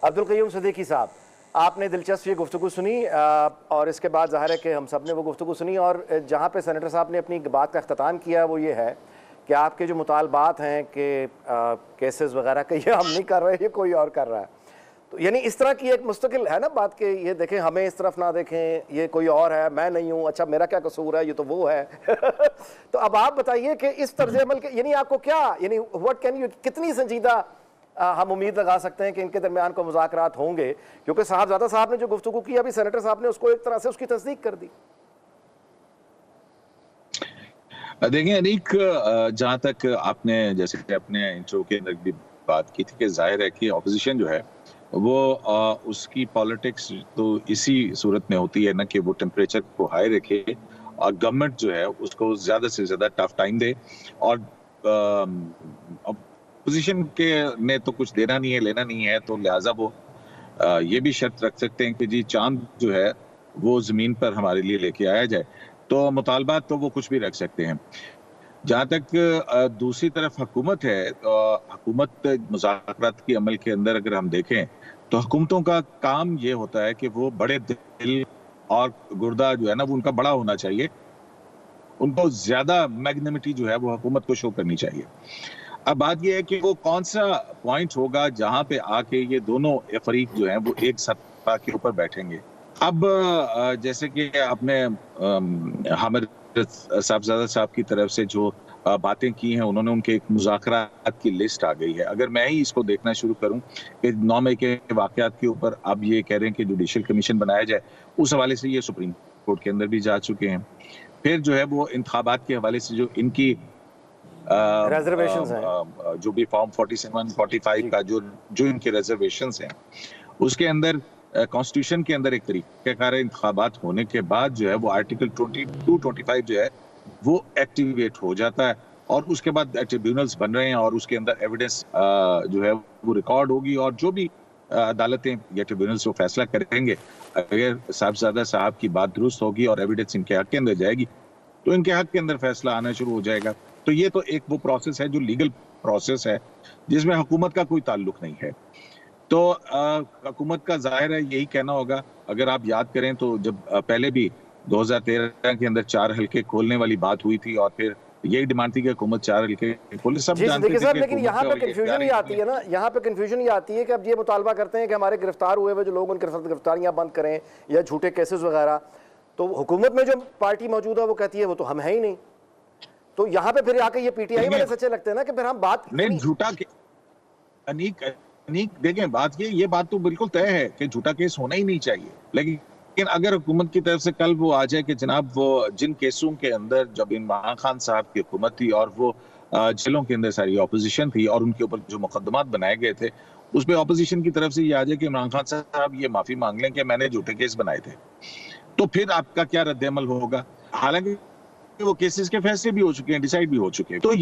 अब्दुल क़य्यूम सिद्दीकी साहब, आपने दिलचस्प ये गुफ्तगू सुनी और इसके बाद ज़ाहिर है कि हम सब ने वो गुफ्तगू सुनी, और जहाँ पे सेनेटर साहब ने अपनी बात का अख्ताम किया वो ये है कि आपके जो मुतालबात हैं कि केसेस वगैरह के, ये हम नहीं कर रहे, ये कोई और कर रहा है। तो यानी इस तरह की एक मुस्तकिल है ना बात कि ये देखें, हमें इस तरफ ना देखें, ये कोई और है, मैं नहीं हूँ, अच्छा मेरा क्या कसूर है, ये तो वो है। तो अब आप बताइए कि इस तर्ज अमल के यानी आपको क्या, यानी व्हाट कैन यू, कितनी संजीदा हम उम्मीद लगा सकते हैं कि इनके दरमियान को मुज़ाकरात होंगे, क्योंकि साहबजादा साहब ने जो गुफ्तगू की अभी सेनेटर साहब ने उसको एक तरह से उसकी तस्दीक कर दी। देखिए अनीक, जहाँ तक आपने जैसे कि अपने इंट्रो के अंदर भी बात की थी कि जाहिर है कि ऑपोजिशन जो है वो उसकी पॉलिटिक्स तो इसी सूरत में होती है ना कि वो टेम्परेचर को हाई रखे और गवर्नमेंट जो है उसको ज्यादा से ज्यादा टफ टाइम दे। और अपोजिशन के ने तो कुछ देना नहीं है, लेना नहीं है, तो लिहाजा वो ये भी शर्त रख सकते हैं कि जी चांद जो है वो जमीन पर हमारे लिए लेके आया जाए। तो मुतालबात तो वो कुछ भी रख सकते हैं। जहाँ तक दूसरी तरफ हुकूमत है, तो हुकूमत मुज़ाकरात की अमल के अंदर अगर हम देखें तो हुकूमतों का काम ये होता है कि वो बड़े दिल और गुर्दा जो है ना वो उनका बड़ा होना चाहिए, उनको ज्यादा मैग्नेमिटी जो है वो हुकूमत को शो करनी चाहिए। अब बात यह है कि वो कौन सा पॉइंट होगा जहां पे आके ये दोनों फरीक जो हैं वो एक सत्ता के ऊपर बैठेंगे। अब जैसे कि आपने हामिद साहबजादा साहब की तरफ से जो बातें की हैं, उन्होंने उनके एक मुज़ाकरात की लिस्ट आ गई है। अगर मैं ही इसको देखना शुरू करूं कि 9 मई के वाकयात के ऊपर अब ये कह रहे हैं कि जुडिशियल कमीशन बनाया जाए, उस हवाले से ये सुप्रीम कोर्ट के अंदर भी जा चुके हैं। फिर जो है वो इंतखाबात के हवाले से जो इनकी रिजर्वेशंस हैं, जो भी फॉर्म 47, 45 का जो इनके रिजर्वेशंस हैं, उसके अंदर कॉन्स्टिट्यूशन के अंदर एक तरीक़ाकार इंतखाबात होने के बाद जो है वो आर्टिकल 22, 25 जो है वो एक्टिवेट हो जाता है और उसके बाद ट्रिब्यूनल्स बन रहे हैं और उसके अंदर एविडेंस जो है वो रिकॉर्ड होगी और जो भी अदालतें या ट्रिब्यूनल्स वो फैसला करेंगे, अगर साहबजादा साहब की बात दुरुस्त होगी और एविडेंस इनके हक के अंदर जाएगी तो इनके हक के अंदर फैसला आना शुरू हो जाएगा। तो ये तो एक वो प्रोसेस है जो लीगल प्रोसेस है जिसमें हुकूमत का कोई ताल्लुक नहीं है। तो हुकूमत का जाहिर है यही कहना होगा। अगर आप याद करें तो जब पहले भी 2013 के अंदर 4 हल्के खोलने वाली बात हुई थी और फिर यही डिमांड थी कि हुकूमत 4 हल्के खोले। सब जानते थे कि लेकिन यहाँ पे कंफ्यूजन ही आती है ना, यहाँ पे कंफ्यूजन ही आती है कि अब ये मुतालबा करते हैं कि हमारे गिरफ्तार हुए जो लोग, उनकी गिरफ्तारियां बंद करें या झूठे केसेस वगैरह। तो हुकूमत में जो पार्टी मौजूद है वो कहती है वो तो हम है ही नहीं। तो यहाँ पे फिर आके ये पीटीआई वाले सच्चे लगते हैं ना कि फिर हम बात नहीं, झूठा अनीक देखें, बात ये बात तो बिल्कुल तय है कि झूठा केस होना ही नहीं चाहिए। लेकिन अगर हुकूमत की तरफ से कल वो आ जाए कि जनाब वो जिन केसों के अंदर जब इमरान खान साहब की हुकूमत थी और वो जेलों के अंदर सारी ऑपोजिशन थी और उनके ऊपर जो मुकदमात बनाए गए थे उस पर ऑपोजिशन की तरफ से ये आ जाए कि इमरान खान साहब ये माफी मांग लें कि मैंने झूठे केस बनाए थे, तो फिर आपका क्या रद्द-ए-अमल होगा? हालांकि वो केसेस के फैसले भी हो चुके हैं, डिसाइड भी हो चुके हैं। तो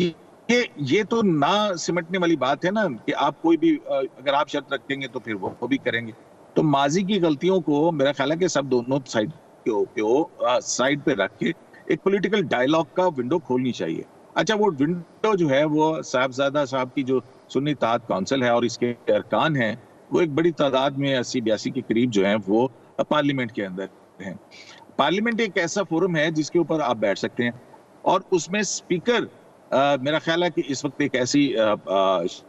ये तो ना सिमटने वाली बात है ना कि आप कोई भी अगर आप शर्त रखेंगे तो फिर वो भी करेंगे। तो माजी की गलतियों को मेरा ख्याल है कि सब दोनों साइड के साइड पे रख के एक पॉलिटिकल डायलॉग का विंडो खोलनी चाहिए। अच्छा, वो विंडो जो है वो साहबजादा साहब की जो सुन्नी इत्तेहाद काउंसिल है और इसके अरकान हैं वो एक बड़ी तादाद में 80-82 के करीब जो है वो पार्लियामेंट के अंदर हैं। पार्लियामेंट एक ऐसा फोरम है जिसके ऊपर आप बैठ सकते हैं और उसमें स्पीकर मेरा ख्याल है कि इस वक्त एक ऐसी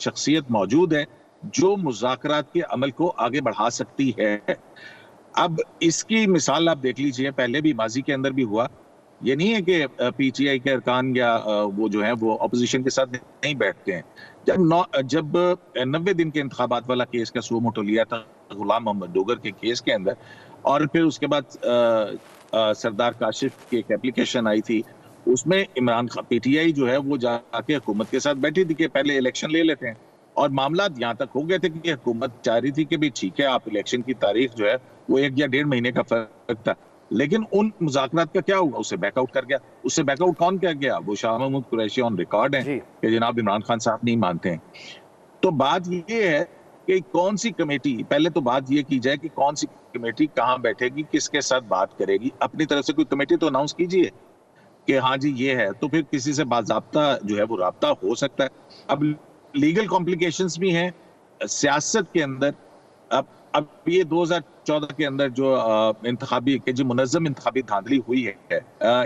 शख्सियत मौजूद है जो मुज़ाकरात के अमल को आगे बढ़ा सकती है। अब इसकी मिसाल आप देख लीजिए, पहले भी माजी के अंदर भी हुआ। ये नहीं है कि पीटीआई के अरकान या वो जो है वो अपोजिशन के साथ नहीं बैठते हैं। जब 90 दिन के इंतखाबात वाला केस का सुओ मोटो लिया था गुलाम मोहम्मद डोगर के केस के अंदर, और फिर उसके बाद सरदार काशिफ की एक एप्लीकेशन आई थी, उसमें इमरान खान पीटीआई जो है वो जाके हुकूमत के साथ बैठी थी कि पहले इलेक्शन ले लेते हैं, और मामला यहाँ तक हो गए थे कि हुकूमत चाह रही थी कि भी ठीक है आप इलेक्शन की तारीख जो है वो 1 या 1.5 महीने का फर्क था, लेकिन उन मुज़ाकरात का क्या हुआ? उससे बैकआउट कर गया। उससे बैकआउट कौन कर गया? वो शाह महमूद कुरैशी ऑन रिकॉर्ड है कि जनाब इमरान खान साहब नहीं मानते हैं। तो बात ये है कि कौन सी कमेटी, पहले तो बात ये की जाए कि कौन सी कमेटी कहाँ बैठेगी, किसके साथ बात करेगी। अपनी तरफ से कोई कमेटी तो अनाउंस कीजिए कि हाँ जी ये है, तो फिर किसी से बाज़ाब्ता जो है वो राब्ता हो सकता है। अब लीगल कॉम्प्लिकेशंस भी हैं सियासत के अंदर। अब ये 2014 के अंदर जो इंतखाबी के जो मुनज़्ज़म इंतखाबी धांधली हुई है,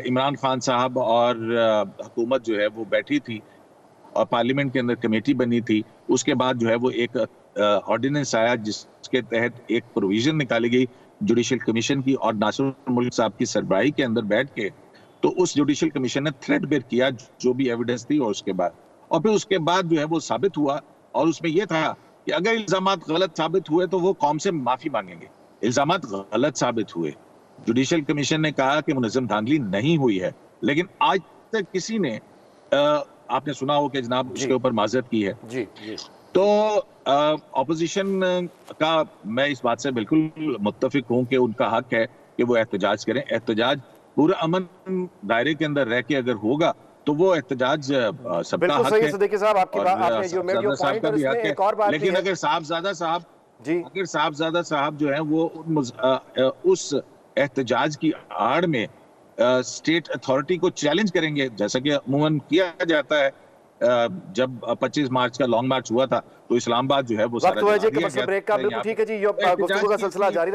इमरान खान साहब और हुकूमत जो है वो बैठी थी और पार्लियामेंट के अंदर कमेटी बनी थी। उसके बाद जो है वो एक ऑर्डिनेंस आया जिसके तहत एक प्रोविजन निकाली गई जुडिशल कमीशन की, और नासिर मुल्क साहब की सरबराही के अंदर बैठ के तो उस जुडिशल कमीशन ने थ्रेडबेयर किया जो भी एविडेंस थी, और उसके बाद फिर उसके बाद जो है वो साबित हुआ, और उसमें यह था कि अगर इल्जामात गलत साबित हुए तो वो कौम से माफी मांगेंगे। इल्जामात गलत साबित हुए, जुडिशल कमीशन ने कहा कि मुनज़्ज़म धांधली नहीं हुई है, लेकिन आज तक किसी ने आपने सुना हो कि जनाब उसके ऊपर माजरत की है। जी जी। तो ऑपोजिशन का मैं इस बात से बिल्कुल मुत्तफिक हूं कि उनका हक है कि वो एहतजाज करें। एहतजाज पूरे अमन दायरे के अंदर रह के अगर होगा तो वो एहतजाज सबका बिल्कुल हक सही है, है सिद्दीकी साहब, आपकी बात आपने जो मेड योर साहब पॉइंट, का और भी इसमें हक है। एक और बात भी लेकिन है अगर साहबजादा साहब जो हैं वो उस एहतजाज की आड़ में स्टेट अथॉरिटी को चैलेंज करेंगे, जैसा कि अमूमन किया जाता है। जब 25 मार्च का लॉन्ग मार्च हुआ था तो इस्लामाबाद जो है वो वक्त सारा हुआ है जला जी कि दिया बस गया ब्रेक का, था। बिल्कुल यहाँ ठीक है जी, पे गुफ्तगू का सिलसिला एहतजाज जारी